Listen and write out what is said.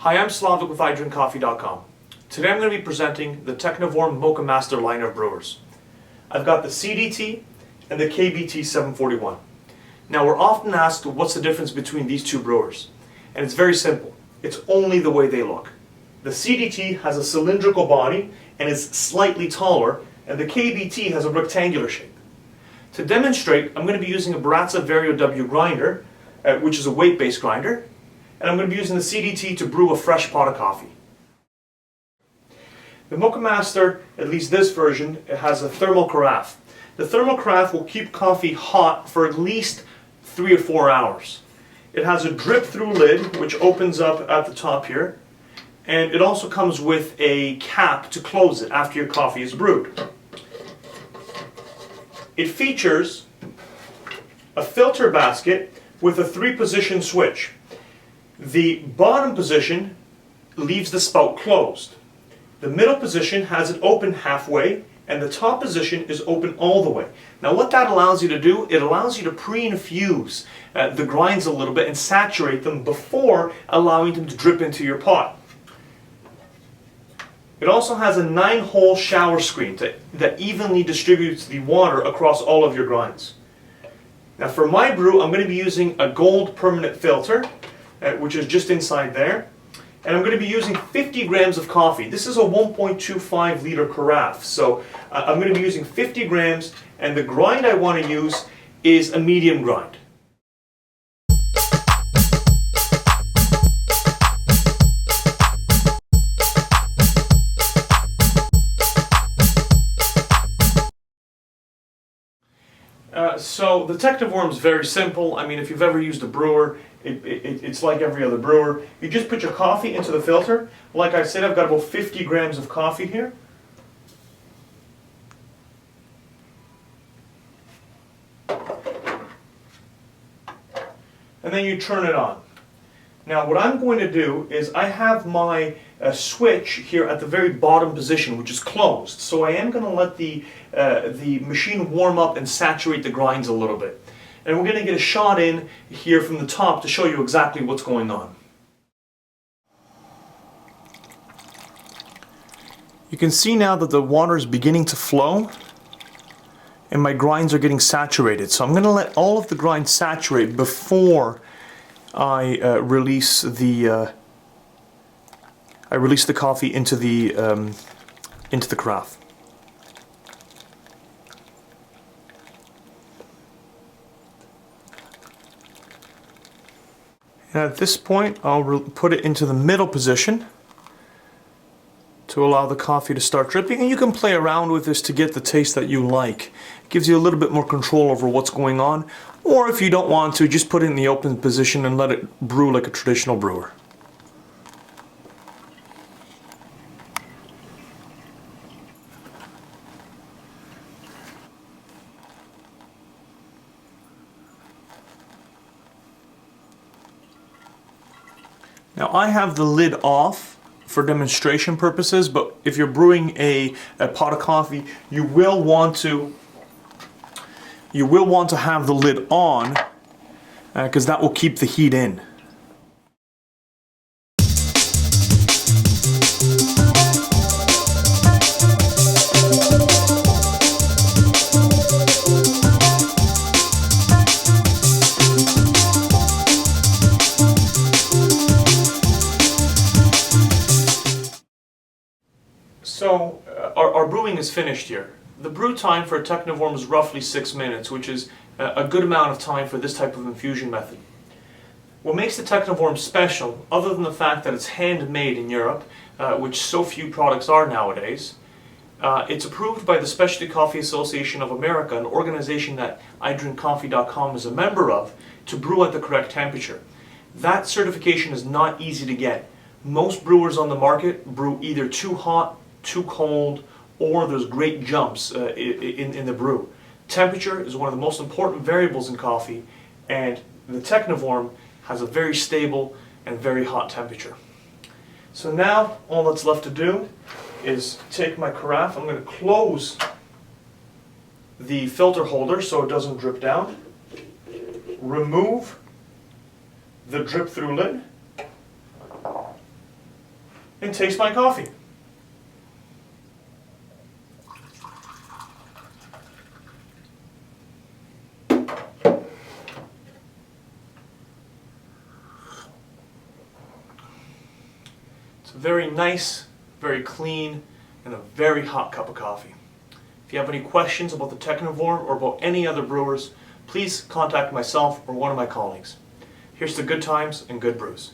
Hi, I'm Slawek with iDrinkCoffee.com. Today I'm going to be presenting the Technivorm Moccamaster line of brewers. I've got the CDT and the KBT-741. Now we're often asked what's the difference between these two brewers. And it's very simple. It's only the way they look. The CDT has a cylindrical body and is slightly taller, and the KBT has a rectangular shape. To demonstrate, I'm going to be using a Baratza Vario W grinder, which is a weight-based grinder, and I'm going to be using the CDT to brew a fresh pot of coffee. The Moccamaster, at least this version, it has a thermal carafe. The thermal carafe will keep coffee hot for at least 3 or 4 hours. It has a drip-through lid, which opens up at the top here, and it also comes with a cap to close it after your coffee is brewed. It features a filter basket with a 3-position switch. The bottom position leaves the spout closed. The middle position has it open halfway, and the top position is open all the way. Now what that allows you to do, it allows you to pre-infuse the grinds a little bit and saturate them before allowing them to drip into your pot. It also has a 9-hole shower screen that evenly distributes the water across all of your grinds. Now for my brew, I'm going to be using a gold permanent filter, which is just inside there. And I'm going to be using 50 grams of coffee. This is a 1.25 liter carafe, so I'm going to be using 50 grams, and the grind I want to use is a medium grind. So the Technivorm is very simple. I mean, if you've ever used a brewer, it's like every other brewer. You just put your coffee into the filter. Like I said, I've got about 50 grams of coffee here. And then you turn it on. Now what I'm going to do is I have my switch here at the very bottom position, which is closed. So I am going to let the machine warm up and saturate the grinds a little bit. And we're going to get a shot in here from the top to show you exactly what's going on. You can see now that the water is beginning to flow and my grinds are getting saturated. So I'm going to let all of the grinds saturate before I release the coffee into the carafe. And at this point, I'll put it into the middle position to allow the coffee to start dripping. And you can play around with this to get the taste that you like. It gives you a little bit more control over what's going on. Or if you don't want to, just put it in the open position and let it brew like a traditional brewer. Now I have the lid off for demonstration purposes, but if you're brewing a pot of coffee, you will want to have the lid on because that will keep the heat in. So our brewing is finished here. The brew time for a Technivorm is roughly 6 minutes, which is a good amount of time for this type of infusion method. What makes the Technivorm special, other than the fact that it's handmade in Europe, which so few products are nowadays, it's approved by the Specialty Coffee Association of America, an organization that iDrinkCoffee.com is a member of, to brew at the correct temperature. That certification is not easy to get. Most brewers on the market brew either too hot, too cold, or there's great jumps in the brew. Temperature is one of the most important variables in coffee, and the Technivorm has a very stable and very hot temperature. So now all that's left to do is take my carafe. I'm going to close the filter holder so it doesn't drip down, remove the drip through lid, and taste my coffee. It's a very nice, very clean, and a very hot cup of coffee. If you have any questions about the Technivorm or about any other brewers, please contact myself or one of my colleagues. Here's to good times and good brews.